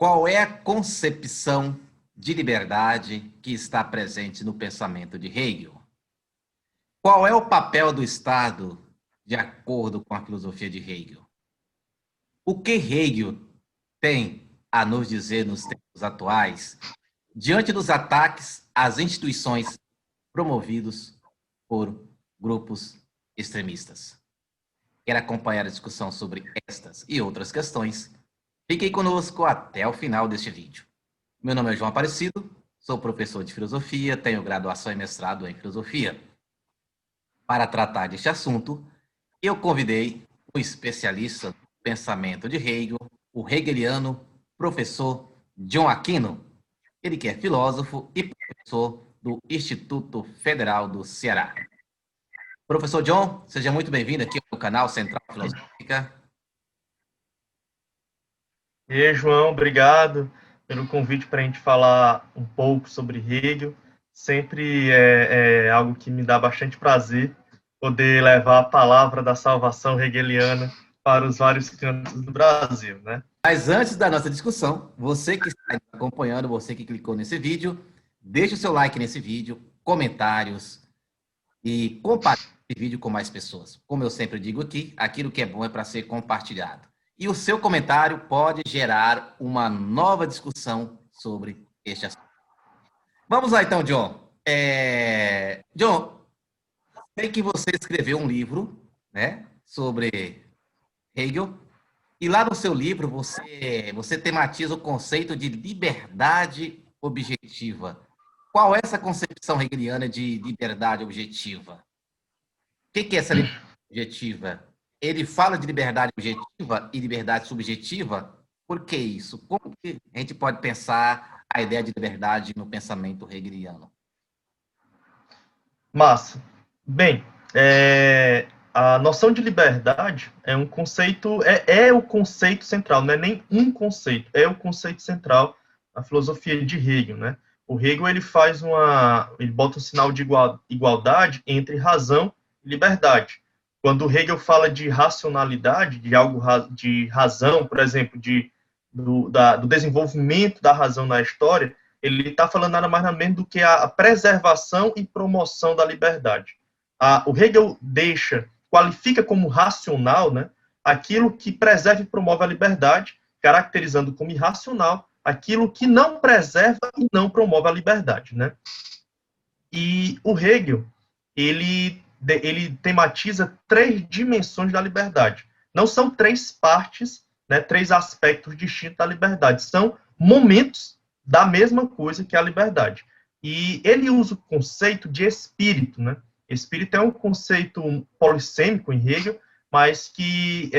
Qual é a concepção de liberdade que está presente no pensamento de Hegel? Qual é o papel do Estado de acordo com a filosofia de Hegel? O que Hegel tem a nos dizer nos tempos atuais, diante dos ataques às instituições promovidos por grupos extremistas? Quer acompanhar a discussão sobre estas e outras questões? Fiquem conosco até o final deste vídeo. Meu nome é João Aparecido, sou professor de filosofia, tenho graduação e mestrado em filosofia. Para tratar deste assunto, eu convidei um especialista no pensamento de Hegel, o hegeliano professor John Aquino. Ele que é filósofo e professor do Instituto Federal do Ceará. Professor John, seja muito bem-vindo aqui ao canal Central Filosófica. E aí, João, obrigado pelo convite para a gente falar um pouco sobre Hegel. Sempre é algo que me dá bastante prazer poder levar a palavra da salvação hegeliana para os vários cantos do Brasil, né? Mas antes da nossa discussão, você que está acompanhando, você que clicou nesse vídeo, deixe o seu like nesse vídeo, comentários e compartilhe esse vídeo com mais pessoas. Como eu sempre digo aqui, aquilo que é bom é para ser compartilhado. E o seu comentário pode gerar uma nova discussão sobre este assunto. Vamos lá então, John. John, sei que você escreveu um livro, né, sobre Hegel, e lá no seu livro você tematiza o conceito de liberdade objetiva. Qual é essa concepção hegeliana de liberdade objetiva? O que é essa liberdade objetiva? Ele fala de liberdade objetiva e liberdade subjetiva. Por que isso? Como que a gente pode pensar a ideia de liberdade no pensamento hegeliano? Massa. Bem, a noção de liberdade é um conceito, é o conceito central, não é nem um conceito, é o conceito central da filosofia de Hegel, né? O Hegel, ele bota um sinal de igualdade entre razão e liberdade. Quando Hegel fala de racionalidade, de algo de razão, por exemplo, do desenvolvimento da razão na história, ele está falando nada mais nada menos do que a preservação e promoção da liberdade. O Hegel qualifica como racional, né, aquilo que preserva e promove a liberdade, caracterizando como irracional aquilo que não preserva e não promove a liberdade, né? E o Hegel, ele tematiza 3 dimensões da liberdade. Não são 3 partes, né, 3 aspectos distintos da liberdade, são momentos da mesma coisa que a liberdade. E ele usa o conceito de espírito, né? Espírito é um conceito polissêmico em Hegel, mas que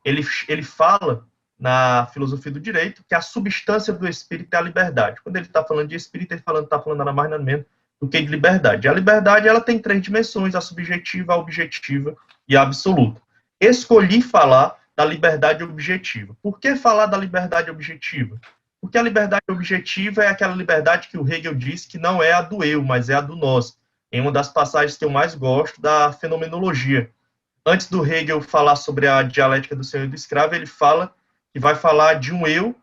ele fala na filosofia do direito que a substância do espírito é a liberdade. Quando ele está falando de espírito, ele está falando nada mais nada menos do que de liberdade. A liberdade, ela tem 3 dimensões, a subjetiva, a objetiva e a absoluta. Escolhi falar da liberdade objetiva. Por que falar da liberdade objetiva? Porque a liberdade objetiva é aquela liberdade que o Hegel diz que não é a do eu, mas é a do nós. Em uma das passagens que eu mais gosto da fenomenologia. Antes do Hegel falar sobre a dialética do senhor e do escravo, ele fala que vai falar de um eu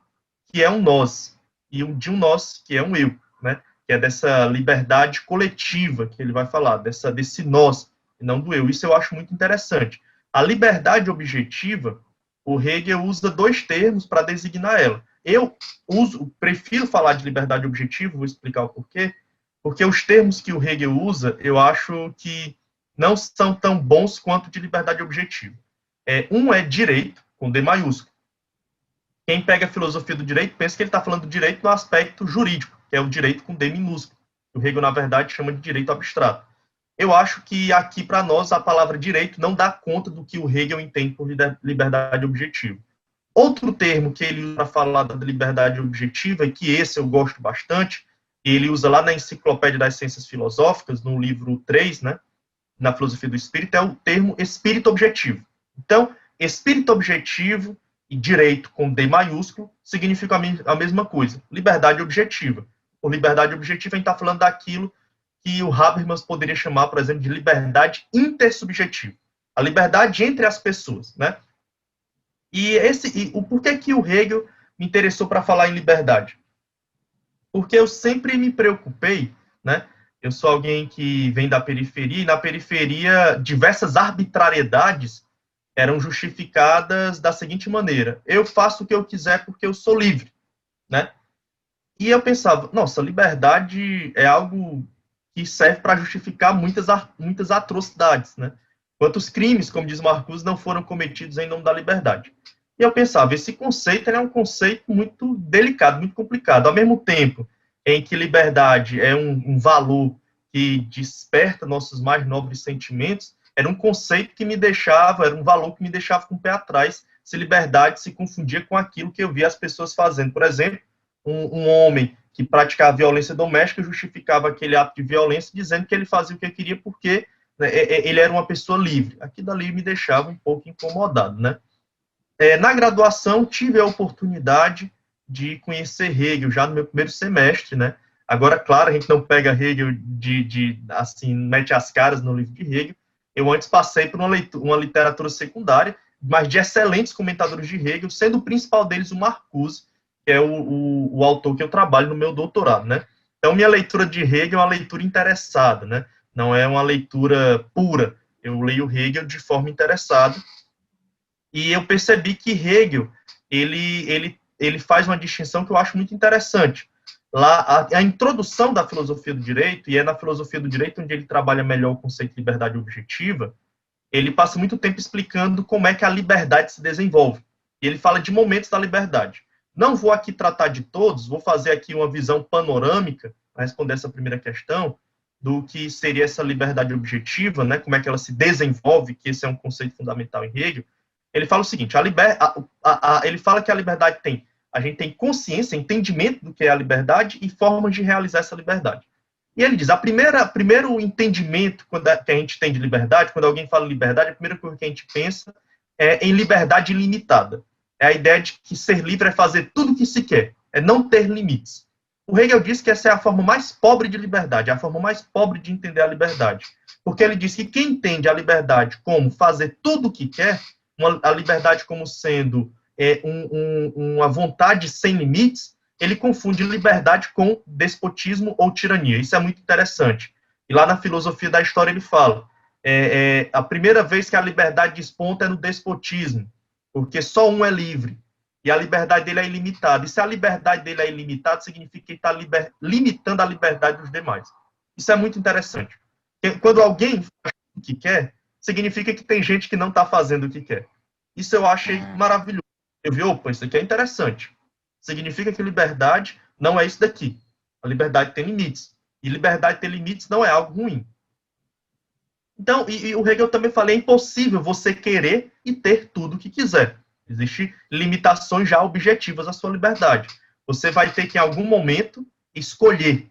que é um nós, e de um nós que é um eu, né? Que é dessa liberdade coletiva que ele vai falar, desse nós, e não do eu. Isso eu acho muito interessante. A liberdade objetiva, o Hegel usa 2 termos para designar ela. Eu prefiro falar de liberdade objetiva, vou explicar o porquê, porque os termos que o Hegel usa, eu acho que não são tão bons quanto de liberdade objetiva. Um é direito, com D maiúsculo. Quem pega a filosofia do direito pensa que ele está falando do direito no aspecto jurídico, que é o direito com D minúsculo. O Hegel, na verdade, chama de direito abstrato. Eu acho que aqui, para nós, a palavra direito não dá conta do que o Hegel entende por liberdade objetiva. Outro termo que ele usa para falar da liberdade objetiva, e que esse eu gosto bastante, ele usa lá na Enciclopédia das Ciências Filosóficas, no livro 3, né, na Filosofia do Espírito, é o termo espírito objetivo. Então, espírito objetivo e direito com D maiúsculo significam a mesma coisa, liberdade objetiva. Por liberdade objetiva, a gente está falando daquilo que o Habermas poderia chamar, por exemplo, de liberdade intersubjetiva. A liberdade entre as pessoas, né? E o porquê que o Hegel me interessou para falar em liberdade? Porque eu sempre me preocupei, né? Eu sou alguém que vem da periferia, e na periferia diversas arbitrariedades eram justificadas da seguinte maneira: eu faço o que eu quiser porque eu sou livre, né? E eu pensava, nossa, liberdade é algo que serve para justificar muitas atrocidades, né? Quantos crimes, como diz Marcuse, não foram cometidos em nome da liberdade? E eu pensava, esse conceito é um conceito muito delicado, muito complicado. Ao mesmo tempo em que liberdade é um valor que desperta nossos mais nobres sentimentos, era um conceito que me deixava, era um valor que me deixava com o pé atrás, se liberdade se confundia com aquilo que eu via as pessoas fazendo. Por exemplo, um homem que praticava violência doméstica justificava aquele ato de violência dizendo que ele fazia o que ele queria porque, né, ele era uma pessoa livre. Aquilo ali me deixava um pouco incomodado, né? Na graduação, tive a oportunidade de conhecer Hegel já no meu primeiro semestre, né? Agora, claro, a gente não pega Hegel assim, mete as caras no livro de Hegel. Eu antes passei por uma literatura secundária, mas de excelentes comentadores de Hegel, sendo o principal deles o Marcuse, que é o autor que eu trabalho no meu doutorado, né? Então, minha leitura de Hegel é uma leitura interessada, né? Não é uma leitura pura. Eu leio Hegel de forma interessada. E eu percebi que Hegel, ele faz uma distinção que eu acho muito interessante. Lá, a introdução da filosofia do direito, e é na filosofia do direito onde ele trabalha melhor o conceito de liberdade objetiva, ele passa muito tempo explicando como é que a liberdade se desenvolve. E ele fala de momentos da liberdade. Não vou aqui tratar de todos, vou fazer aqui uma visão panorâmica, para responder essa primeira questão, do que seria essa liberdade objetiva, né, como é que ela se desenvolve, que esse é um conceito fundamental em Hegel. Ele fala o seguinte, ele fala que a liberdade a gente tem consciência, entendimento do que é a liberdade e formas de realizar essa liberdade. E ele diz, primeiro entendimento que a gente tem de liberdade, quando alguém fala liberdade, a primeira coisa que a gente pensa é em liberdade ilimitada. É a ideia de que ser livre é fazer tudo o que se quer, é não ter limites. O Hegel diz que essa é a forma mais pobre de liberdade, é a forma mais pobre de entender a liberdade. Porque ele diz que quem entende a liberdade como fazer tudo o que quer, a liberdade como sendo uma vontade sem limites, ele confunde liberdade com despotismo ou tirania. Isso é muito interessante. E lá na filosofia da história ele fala, a primeira vez que a liberdade desponta é no despotismo, porque só um é livre, e a liberdade dele é ilimitada. E se a liberdade dele é ilimitada, significa que ele está limitando a liberdade dos demais. Isso é muito interessante. Quando alguém faz o que quer, significa que tem gente que não está fazendo o que quer. Isso eu achei maravilhoso. Eu vi, opa, isso aqui é interessante. Significa que liberdade não é isso daqui. A liberdade tem limites. E liberdade ter limites não é algo ruim. Então, e o Hegel também fala, é impossível você querer e ter tudo o que quiser. Existem limitações já objetivas à sua liberdade. Você vai ter que, em algum momento, escolher.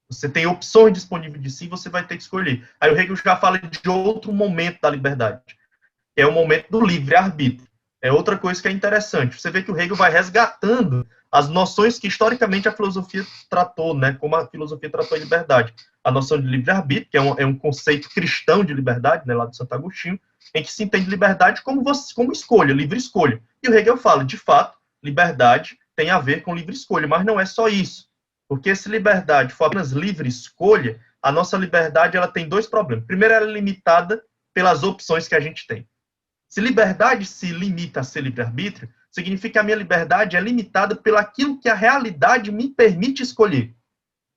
Você tem opções disponíveis de si, você vai ter que escolher. Aí o Hegel já fala de outro momento da liberdade, que é o momento do livre-arbítrio. É outra coisa que é interessante. Você vê que o Hegel vai resgatando as noções que, historicamente, a filosofia tratou, né? Como a filosofia tratou a liberdade. A noção de livre-arbítrio, que é um conceito cristão de liberdade, né, lá de Santo Agostinho, em que se entende liberdade como escolha, livre escolha. E o Hegel fala, de fato, liberdade tem a ver com livre escolha, mas não é só isso. Porque se liberdade for apenas livre escolha, a nossa liberdade ela tem dois problemas. Primeiro, ela é limitada pelas opções que a gente tem. Se liberdade se limita a ser livre-arbítrio, significa que a minha liberdade é limitada pelo aquilo que a realidade me permite escolher.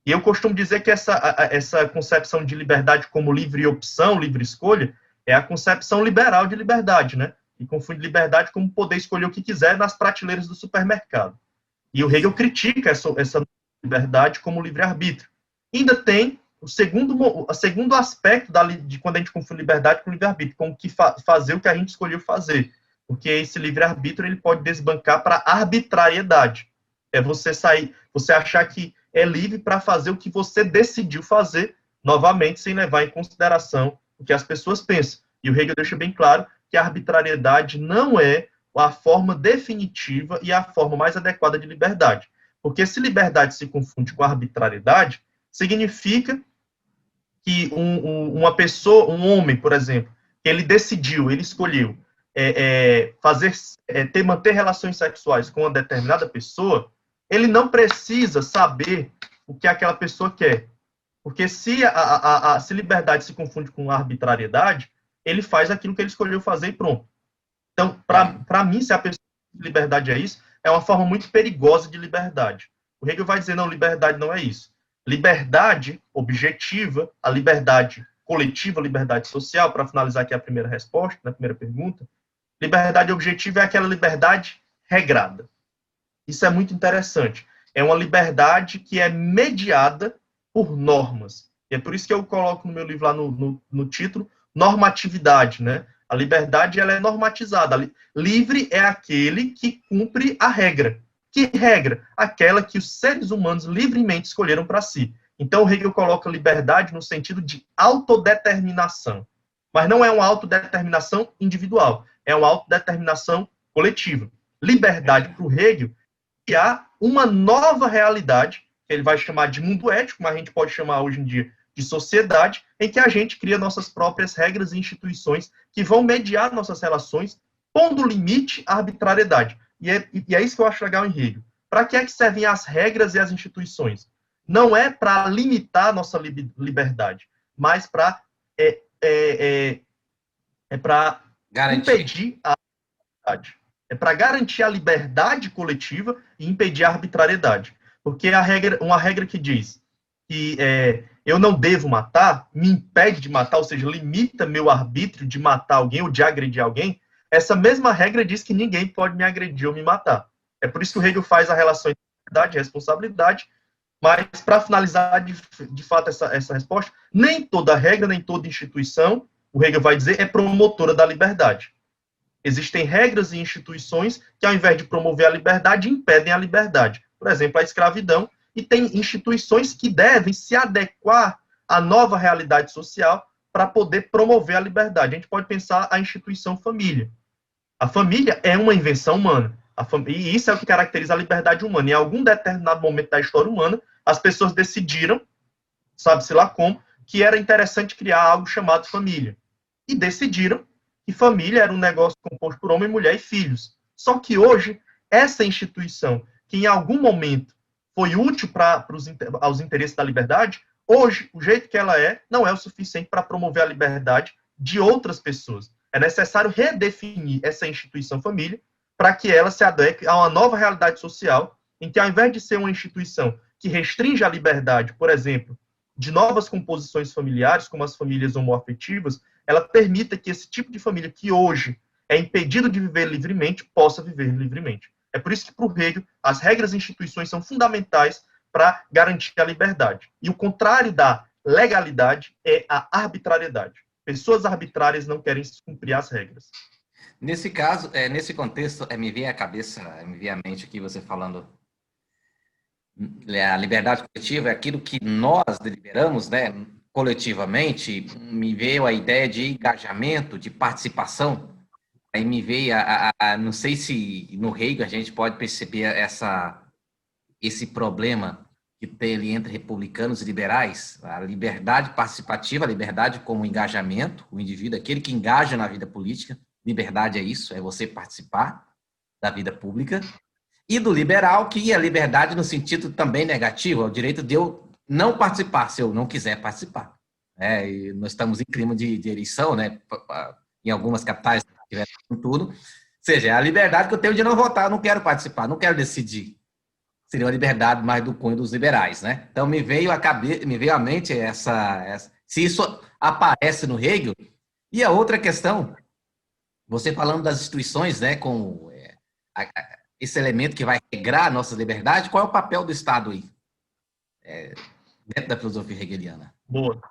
E eu costumo dizer que essa concepção de liberdade como livre opção, livre escolha, é a concepção liberal de liberdade, né? E confunde liberdade como poder escolher o que quiser nas prateleiras do supermercado. E o Hegel critica essa liberdade como livre-arbítrio. Ainda tem o segundo aspecto de quando a gente confunde liberdade com livre-arbítrio, como que fazer o que a gente escolheu fazer. Porque esse livre-arbítrio ele pode desbancar para arbitrariedade. É você achar que é livre para fazer o que você decidiu fazer, novamente, sem levar em consideração o que as pessoas pensam. E o Hegel deixa bem claro que a arbitrariedade não é a forma definitiva e a forma mais adequada de liberdade. Porque se liberdade se confunde com arbitrariedade, significa que uma pessoa, um homem, por exemplo, ele decidiu, ele escolheu manter relações sexuais com uma determinada pessoa, ele não precisa saber o que aquela pessoa quer. Porque se liberdade se confunde com arbitrariedade, ele faz aquilo que ele escolheu fazer e pronto. Então, para mim, se a pessoa de liberdade é isso, é uma forma muito perigosa de liberdade. O Hegel vai dizer, não, liberdade não é isso. Liberdade objetiva, a liberdade coletiva, a liberdade social, para finalizar aqui a primeira resposta, na primeira pergunta, liberdade objetiva é aquela liberdade regrada. Isso é muito interessante. É uma liberdade que é mediada por normas. E é por isso que eu coloco no meu livro lá no título, normatividade, né? A liberdade, ela é normatizada. Livre é aquele que cumpre a regra. Que regra? Aquela que os seres humanos livremente escolheram para si. Então, o Hegel coloca liberdade no sentido de autodeterminação. Mas não é uma autodeterminação individual, é uma autodeterminação coletiva. Liberdade para o Hegel é criar uma nova realidade, que ele vai chamar de mundo ético, mas a gente pode chamar hoje em dia de sociedade, em que a gente cria nossas próprias regras e instituições que vão mediar nossas relações, pondo limite à arbitrariedade. E é isso que eu acho legal em Hegel. Para que é que servem as regras e as instituições? Não é para limitar a nossa liberdade, mas para impedir a arbitrariedade. É para garantir a liberdade coletiva e impedir a arbitrariedade. Porque uma regra que diz que eu não devo matar, me impede de matar, ou seja, limita meu arbítrio de matar alguém ou de agredir alguém, essa mesma regra diz que ninguém pode me agredir ou me matar. É por isso que o Hegel faz a relação entre liberdade e responsabilidade, mas para finalizar de fato essa resposta, nem toda regra, nem toda instituição, o Hegel vai dizer, é promotora da liberdade. Existem regras e instituições que, ao invés de promover a liberdade, impedem a liberdade. Por exemplo, a escravidão, e tem instituições que devem se adequar à nova realidade social para poder promover a liberdade. A gente pode pensar a instituição família. A família é uma invenção humana. E isso é o que caracteriza a liberdade humana. Em algum determinado momento da história humana, as pessoas decidiram, sabe-se lá como, que era interessante criar algo chamado família. E decidiram que família era um negócio composto por homem, mulher e filhos. Só que hoje, essa instituição, que em algum momento foi útil aos interesses da liberdade, hoje, o jeito que ela não é o suficiente para promover a liberdade de outras pessoas. É necessário redefinir essa instituição família para que ela se adeque a uma nova realidade social, em que, ao invés de ser uma instituição que restringe a liberdade, por exemplo, de novas composições familiares, como as famílias homoafetivas, ela permita que esse tipo de família que hoje é impedido de viver livremente, possa viver livremente. É por isso que, para o Hegel, as regras e instituições são fundamentais para garantir a liberdade. E o contrário da legalidade é a arbitrariedade. Pessoas arbitrárias não querem cumprir as regras. Nesse caso, nesse contexto, me vem à mente aqui você falando, a liberdade coletiva é aquilo que nós deliberamos, né, coletivamente. Me veio a ideia de engajamento, de participação. Aí me veio, não sei se no Hegel a gente pode perceber esse problema que tem ali entre republicanos e liberais, a liberdade participativa, a liberdade como engajamento, o indivíduo, aquele que engaja na vida política. Liberdade é isso, é você participar da vida pública. E do liberal, que é a liberdade no sentido também negativo, é o direito de eu não participar, se eu não quiser participar. E nós estamos em clima de eleição, né? Em algumas capitais, tudo. Ou seja, é a liberdade que eu tenho de não votar, eu não quero participar, não quero decidir. Seria uma liberdade mais do cunho dos liberais, né? Então, me veio à mente se isso aparece no Hegel. E a outra questão, você falando das instituições, né, como esse elemento que vai regrar a nossa liberdade, qual é o papel do Estado aí? Dentro da filosofia hegeliana. Boa.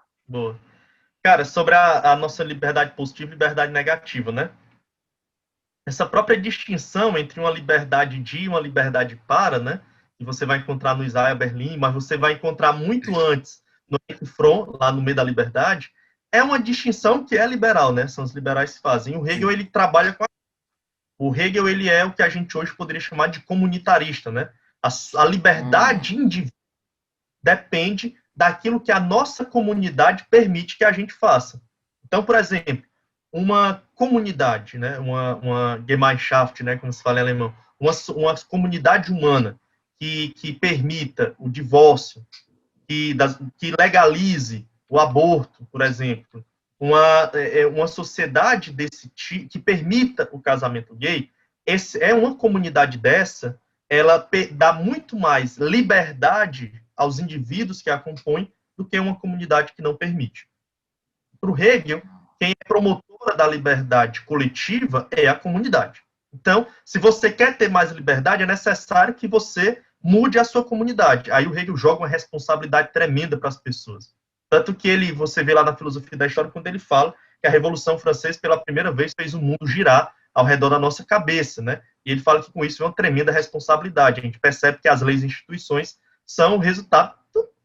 Cara, sobre a nossa liberdade positiva e liberdade negativa, né? Essa própria distinção entre uma liberdade de e uma liberdade para, né? Que você vai encontrar no Isaiah Berlin, mas você vai encontrar muito antes no Front, lá no meio da liberdade, é uma distinção que é liberal, né? São os liberais que fazem. O Hegel, ele trabalha com o Hegel, ele é o que a gente hoje poderia chamar de comunitarista, né? A liberdade individual depende daquilo que a nossa comunidade permite que a gente faça. Então, por exemplo, uma comunidade, né, uma Gemeinschaft, né, como se fala em alemão, uma comunidade humana que permita o divórcio, que legalize o aborto, por exemplo, uma sociedade desse tipo, que permita o casamento gay, uma comunidade dessa, ela dá muito mais liberdade aos indivíduos que a compõem do que uma comunidade que não permite. Para o Hegel, quem é promotora da liberdade coletiva é a comunidade. Então, se você quer ter mais liberdade, é necessário que você mude a sua comunidade. Aí o Hegel joga uma responsabilidade tremenda para as pessoas. Tanto que você vê lá na filosofia da história, quando ele fala que a Revolução Francesa, pela primeira vez, fez o mundo girar ao redor da nossa cabeça, né? E ele fala que com isso é uma tremenda responsabilidade. A gente percebe que as leis e instituições são o resultado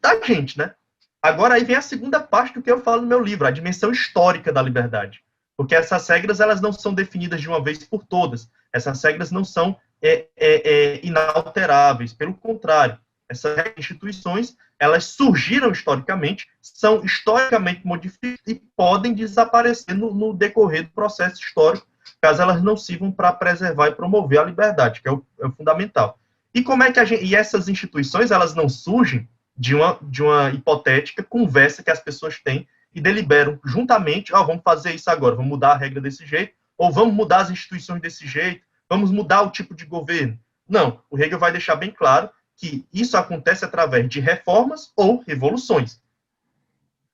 da gente, né? Agora aí vem a segunda parte do que eu falo no meu livro, a dimensão histórica da liberdade. Porque essas regras, elas não são definidas de uma vez por todas. Essas regras não são inalteráveis. Pelo contrário, essas instituições, elas surgiram historicamente, são historicamente modificadas e podem desaparecer no decorrer do processo histórico, caso elas não sirvam para preservar e promover a liberdade, que é o fundamental. E como é que e essas instituições, elas não surgem de uma hipotética conversa que as pessoas têm e deliberam juntamente, vamos fazer isso agora, vamos mudar a regra desse jeito, ou vamos mudar as instituições desse jeito, vamos mudar o tipo de governo. Não, o Hegel vai deixar bem claro que isso acontece através de reformas ou revoluções.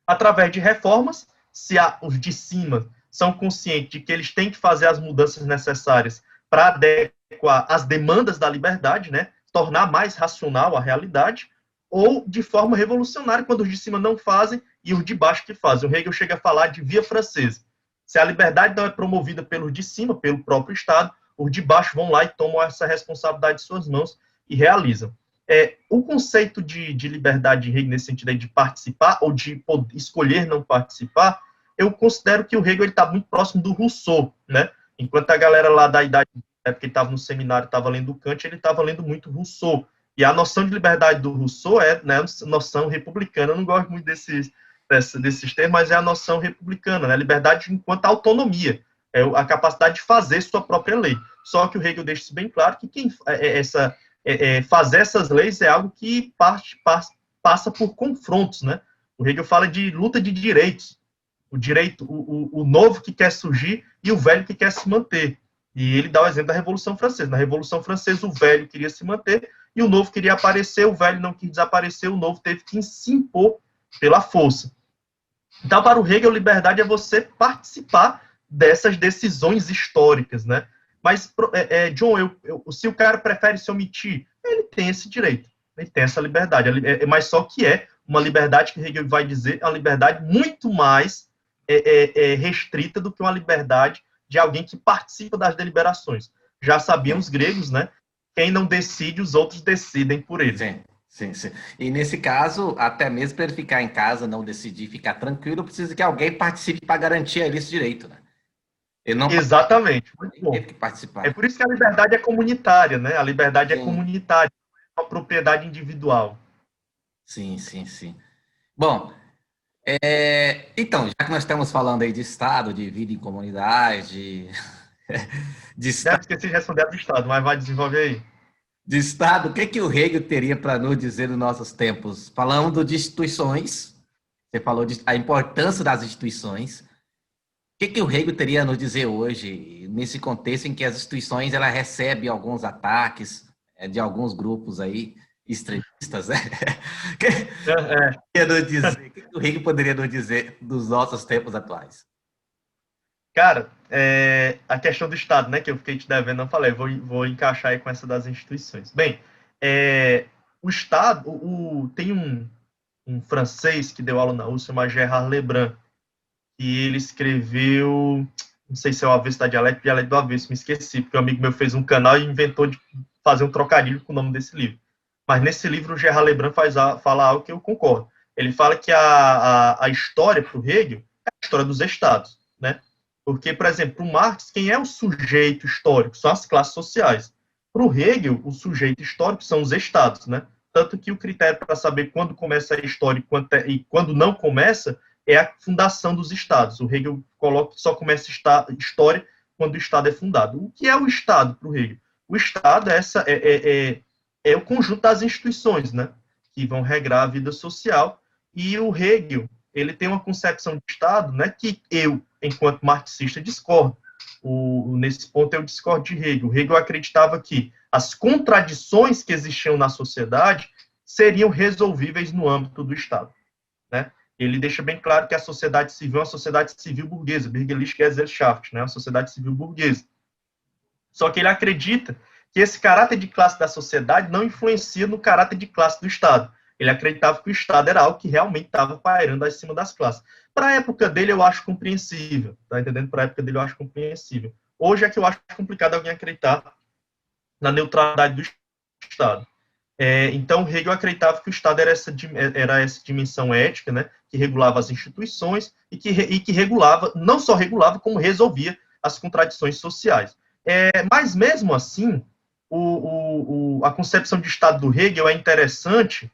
Através de reformas, se os de cima são conscientes de que eles têm que fazer as mudanças necessárias para adequar as demandas da liberdade, né, tornar mais racional a realidade, ou de forma revolucionária, quando os de cima não fazem e os de baixo que fazem. O Hegel chega a falar de via francesa. Se a liberdade não é promovida pelos de cima, pelo próprio Estado, os de baixo vão lá e tomam essa responsabilidade em suas mãos e realizam. O conceito de liberdade de Hegel, nesse sentido aí de participar ou de escolher não participar, eu considero que o Hegel está muito próximo do Rousseau, né? Enquanto a galera lá da idade, porque ele estava no seminário, estava lendo Kant, ele estava lendo muito Rousseau. E a noção de liberdade do Rousseau é, né, noção republicana. Eu não gosto muito desses termos, mas é a noção republicana, né? Liberdade enquanto autonomia, a capacidade de fazer sua própria lei. Só que o Hegel deixa isso bem claro que fazer essas leis é algo que passa por confrontos, né? O Hegel fala de luta de direitos, o novo que quer surgir e o velho que quer se manter. E ele dá o exemplo da Revolução Francesa. Na Revolução Francesa, o velho queria se manter e o novo queria aparecer, o velho não quis desaparecer, o novo teve que se impor pela força. Então, para o Hegel, liberdade é você participar dessas decisões históricas, né? Mas, John, se o cara prefere se omitir, ele tem esse direito, ele tem essa liberdade, mas só que é uma liberdade que Hegel vai dizer, é uma liberdade muito mais restrita do que uma liberdade de alguém que participa das deliberações. Já sabiam os gregos, né? Quem não decide, os outros decidem por ele. Sim. E nesse caso, até mesmo para ele ficar em casa, não decidir, ficar tranquilo, precisa que alguém participe para garantir a ele esse direito, né? Ele não Exatamente. Muito bom. teve que participar. É por isso que a liberdade é comunitária, né? A liberdade é comunitária, não é uma propriedade individual. Sim. Bom, então, já que nós estamos falando aí de Estado, de vida em comunidade, de Estado, Esqueci de responder do Estado, mas vai desenvolver aí. De Estado, o que o Hegel teria para nos dizer nos nossos tempos? Falando de instituições, você falou a importância das instituições. O que o Hegel teria a nos dizer hoje, nesse contexto em que as instituições ela recebem alguns ataques de alguns grupos aí, extremistas, né? O que o Hegel poderia nos dizer dos nossos tempos atuais? Cara, a questão do Estado, né, que eu fiquei te devendo, não falei, vou encaixar aí com essa das instituições. Bem, o Estado, tem um francês que deu aula na USP, chamado Gérard Lebrun, e ele escreveu, não sei se é o Avesso da Dialética, Dialética do Avesso, me esqueci, porque um amigo meu fez um canal e inventou de fazer um trocadilho com o nome desse livro. Mas nesse livro o Gérard Lebrun fala algo que eu concordo. Ele fala que a história para o Hegel é a história dos Estados, né? Porque, por exemplo, para o Marx, quem é o sujeito histórico? São as classes sociais. Para o Hegel, o sujeito histórico são os Estados, né? Tanto que o critério para saber quando começa a história e quando não começa é a fundação dos estados. O Hegel coloca que só começa a história quando o Estado é fundado. O que é o Estado para o Hegel? O Estado é o conjunto das instituições, né, que vão regrar a vida social, e o Hegel, ele tem uma concepção de Estado, né, que eu, enquanto marxista, discordo. Nesse ponto, eu discordo de Hegel. O Hegel acreditava que as contradições que existiam na sociedade seriam resolvíveis no âmbito do Estado, né? Ele deixa bem claro que a sociedade civil é uma sociedade civil burguesa, Bürgerliche Gesellschaft, né, uma sociedade civil burguesa. Só que ele acredita que esse caráter de classe da sociedade não influencia no caráter de classe do Estado. Ele acreditava que o Estado era algo que realmente estava pairando acima das classes. Para a época dele, eu acho compreensível, tá entendendo? Para a época dele, eu acho compreensível. Hoje é que eu acho complicado alguém acreditar na neutralidade do Estado. Então, Hegel acreditava que o Estado era essa dimensão ética, né, que regulava as instituições e que regulava, não só regulava, como resolvia as contradições sociais. Mas, mesmo assim, a concepção de Estado do Hegel é interessante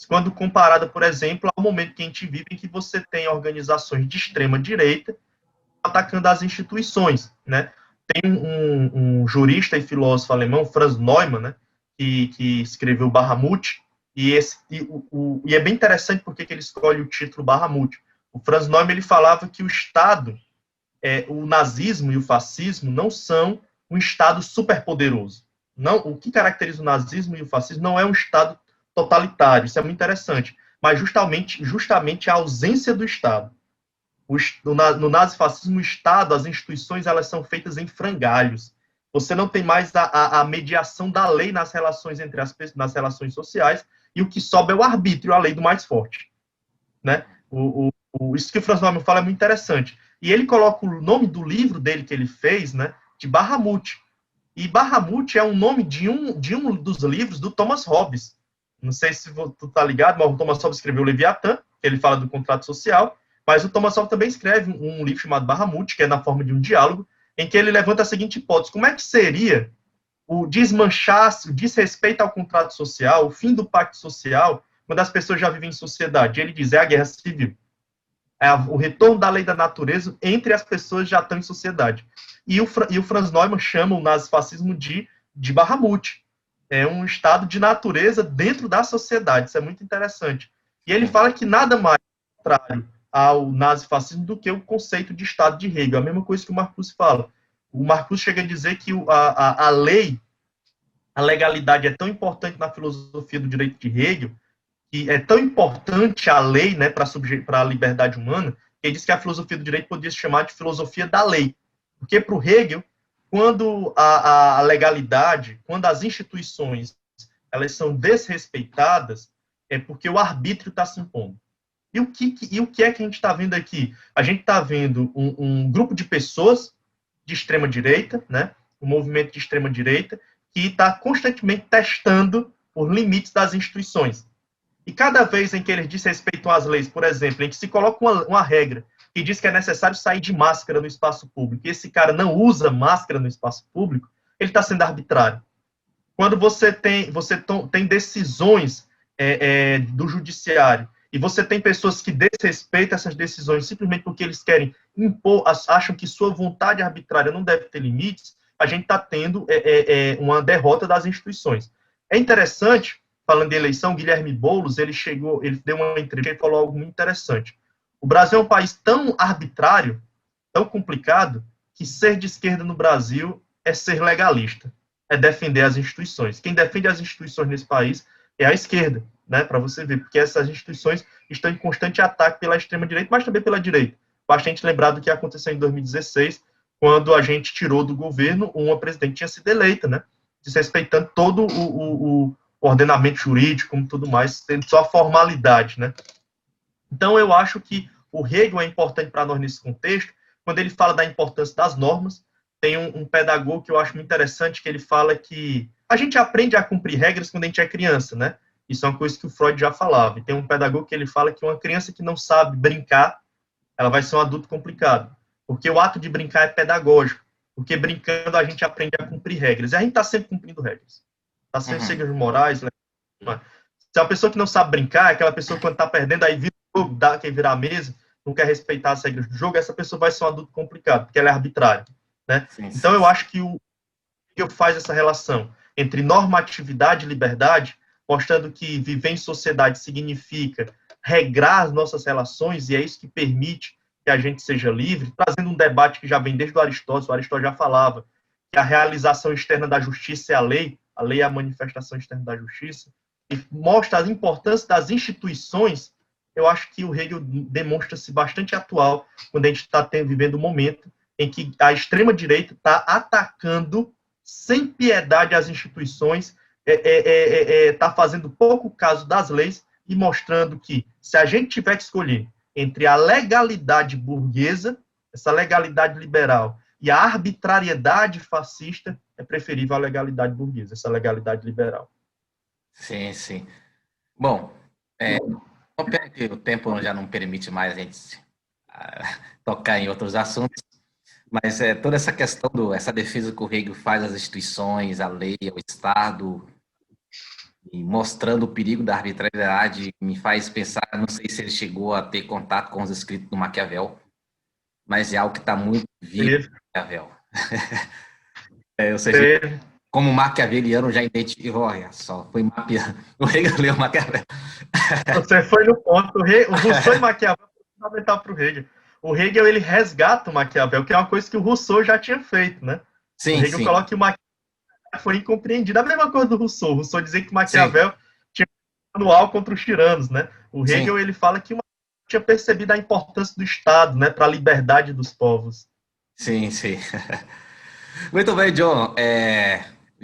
quando comparada, por exemplo, ao momento que a gente vive, em que você tem organizações de extrema-direita atacando as instituições, né? Tem um jurista e filósofo alemão, Franz Neumann, né, que escreveu Bahamut, e é bem interessante porque ele escolhe o título Bahamut. O Franz Neumann, ele falava que o Estado, o nazismo e o fascismo não são um Estado superpoderoso. Não, o que caracteriza o nazismo e o fascismo não é um Estado totalitário, isso é muito interessante, mas justamente a ausência do Estado. No nazifascismo, o Estado, as instituições, elas são feitas em frangalhos. Você não tem mais a mediação da lei nas relações nas relações sociais, e o que sobra é o arbítrio, a lei do mais forte, né? Isso que o Franz Neumann fala é muito interessante. E ele coloca o nome do livro dele que ele fez, né, de Bahamut. E Bahamut é um nome de um dos livros do Thomas Hobbes. Não sei se tu tá ligado, mas o Thomas Hobbes escreveu o Leviatã, que ele fala do contrato social, mas o Thomas Hobbes também escreve um livro chamado Bahamut, que é na forma de um diálogo, em que ele levanta a seguinte hipótese: como é que seria o desmanchar-se, o desrespeito ao contrato social, o fim do pacto social, quando as pessoas já vivem em sociedade? Ele diz, é a guerra civil. É o retorno da lei da natureza entre as pessoas que já estão em sociedade. E o Franz Neumann chama o nazifascismo de Bahamut. É um estado de natureza dentro da sociedade. Isso é muito interessante. E ele fala que nada mais é contrário ao nazifascismo do que o conceito de Estado de Hegel. A mesma coisa que o Marcuse fala. O Marcuse chega a dizer que a lei, a legalidade é tão importante na filosofia do direito de Hegel, que é tão importante a lei, né, para a liberdade humana, que ele diz que a filosofia do direito poderia se chamar de filosofia da lei. Porque para o Hegel, quando a legalidade, quando as instituições elas são desrespeitadas, é porque o arbítrio está se impondo. E o que é que a gente está vendo aqui? A gente está vendo um grupo de pessoas de extrema-direita, né, um movimento de extrema-direita, que está constantemente testando os limites das instituições. E cada vez em que eles desrespeitam as leis, por exemplo, em que se coloca uma regra que diz que é necessário sair de máscara no espaço público, e esse cara não usa máscara no espaço público, ele está sendo arbitrário. Quando você tem decisões do judiciário, e você tem pessoas que desrespeitam essas decisões simplesmente porque eles querem impor, acham que sua vontade arbitrária não deve ter limites, a gente está tendo uma derrota das instituições. É interessante, falando de eleição, Guilherme Boulos, ele deu uma entrevista e falou algo muito interessante. O Brasil é um país tão arbitrário, tão complicado, que ser de esquerda no Brasil é ser legalista, é defender as instituições. Quem defende as instituições nesse país é a esquerda, né, para você ver, porque essas instituições estão em constante ataque pela extrema-direita, mas também pela direita. Bastante lembrado do que aconteceu em 2016, quando a gente tirou do governo uma presidente que tinha sido eleita, né, desrespeitando todo o ordenamento jurídico, como tudo mais, tendo só a formalidade, né. Então, eu acho que o Hegel é importante para nós nesse contexto, quando ele fala da importância das normas. Tem um pedagogo que eu acho muito interessante, que ele fala que a gente aprende a cumprir regras quando a gente é criança, né? Isso é uma coisa que o Freud já falava. E tem um pedagogo que ele fala que uma criança que não sabe brincar, ela vai ser um adulto complicado. Porque o ato de brincar é pedagógico. Porque brincando a gente aprende a cumprir regras. E a gente está sempre cumprindo regras. Está sempre seguindo morais. Se é uma pessoa que não sabe brincar, é aquela pessoa que quando está perdendo, aí vira o jogo, quer virar a mesa. não quer respeitar as regras do jogo, essa pessoa vai ser um adulto complicado, porque ela é arbitrária, né? Sim, Então, sim. eu acho que o Hegel faz essa relação entre normatividade e liberdade, mostrando que viver em sociedade significa regrar as nossas relações, e é isso que permite que a gente seja livre, trazendo um debate que já vem desde o Aristóteles já falava que a realização externa da justiça é a lei é a manifestação externa da justiça, e mostra a importância das instituições. Eu acho que o Hegel demonstra-se bastante atual quando a gente está vivendo um momento em que a extrema-direita está atacando sem piedade as instituições, está fazendo pouco caso das leis e mostrando que, se a gente tiver que escolher entre a legalidade burguesa, essa legalidade liberal, e a arbitrariedade fascista, é preferível a legalidade burguesa, essa legalidade liberal. Sim, sim. Bom, pena que o tempo já não permite mais a gente tocar em outros assuntos, mas toda essa questão, essa defesa que o Hegel faz às instituições, à lei, ao Estado, e mostrando o perigo da arbitrariedade, me faz pensar, não sei se ele chegou a ter contato com os escritos do Maquiavel, mas é algo que está muito vivo no Maquiavel. Ou seja, como maquiaveliano já identificou, olha só, foi mapeando. O Hegel leu Maquiavel. Você foi no ponto. O Rousseau e Maquiavel foi fundamental para o Hegel. O Hegel, ele resgata o Maquiavel, que é uma coisa que o Rousseau já tinha feito, né? Sim, o Hegel sim. coloca que o Maquiavel foi incompreendido. A mesma coisa do Rousseau. O Rousseau dizia que o Maquiavel tinha um manual contra os tiranos, né? O Hegel, ele fala que o Maquiavel tinha percebido a importância do Estado, né, para a liberdade dos povos. Sim, sim. Muito bem, John.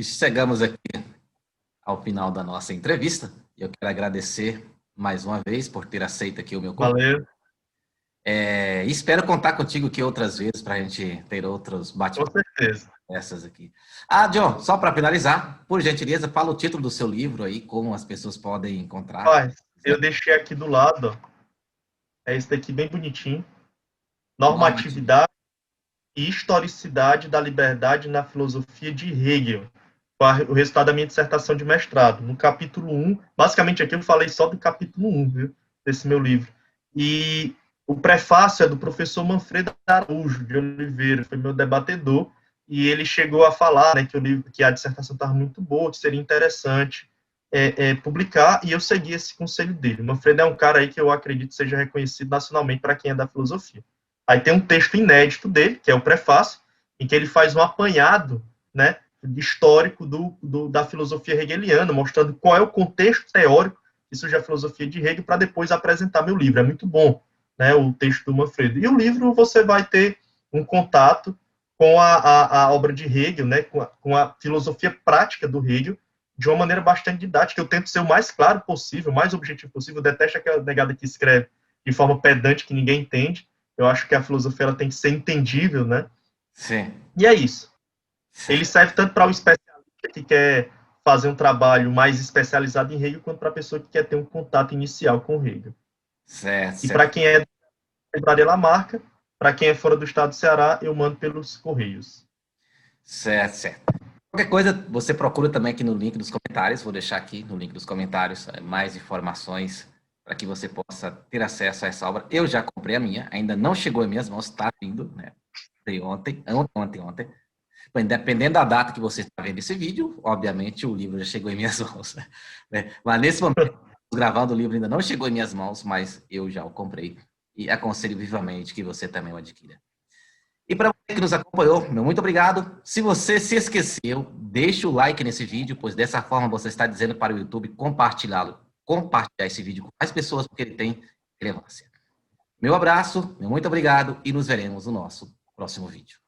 Chegamos aqui ao final da nossa entrevista. Eu quero agradecer mais uma vez por ter aceito aqui o meu convite. Valeu. Espero contar contigo aqui outras vezes para a gente ter outros bate-papos. Com certeza. Essas aqui. John, só para finalizar, por gentileza, fala o título do seu livro aí, como as pessoas podem encontrar. Pai, eu deixei aqui do lado, ó. É esse daqui bem bonitinho. Normatividade e historicidade da liberdade na filosofia de Hegel. O resultado da minha dissertação de mestrado. No capítulo 1, basicamente aqui eu falei só do capítulo 1, viu, desse meu livro. E o prefácio é do professor Manfredo Araújo de Oliveira, foi meu debatedor, e ele chegou a falar, né, que a dissertação estava muito boa, que seria interessante publicar, e eu segui esse conselho dele. O Manfredo é um cara aí que eu acredito seja reconhecido nacionalmente para quem é da filosofia. Aí tem um texto inédito dele, que é o prefácio, em que ele faz um apanhado, né, histórico da filosofia hegeliana, mostrando qual é o contexto teórico que surge a filosofia de Hegel, para depois apresentar meu livro. É muito bom, né, o texto do Manfredo. E o livro você vai ter um contato com a obra de Hegel, né, com a filosofia prática do Hegel, de uma maneira bastante didática. Eu tento ser o mais claro possível, o mais objetivo possível. Eu detesto aquela negada que escreve de forma pedante, que ninguém entende. Eu acho que a filosofia ela tem que ser entendível, né? Sim. E é isso. Ele serve tanto para o especialista que quer fazer um trabalho mais especializado em Hegel, quanto para a pessoa que quer ter um contato inicial com Hegel. Certo. E para quem é da Livraria Lamarca, para quem é fora do estado do Ceará, eu mando pelos Correios. Certo. Qualquer coisa, você procura também aqui no link dos comentários. Vou deixar aqui no link dos comentários mais informações para que você possa ter acesso a essa obra. Eu já comprei a minha, ainda não chegou em minhas mãos, está vindo, né? Ontem. Bem, dependendo da data que você está vendo esse vídeo, obviamente o livro já chegou em minhas mãos. Né? Mas nesse momento, gravando o livro ainda não chegou em minhas mãos, mas eu já o comprei e aconselho vivamente que você também o adquira. E para você que nos acompanhou, meu muito obrigado. Se você se esqueceu, deixe o like nesse vídeo, pois dessa forma você está dizendo para o YouTube compartilhar esse vídeo com mais pessoas, porque ele tem relevância. Meu abraço, meu muito obrigado e nos veremos no nosso próximo vídeo.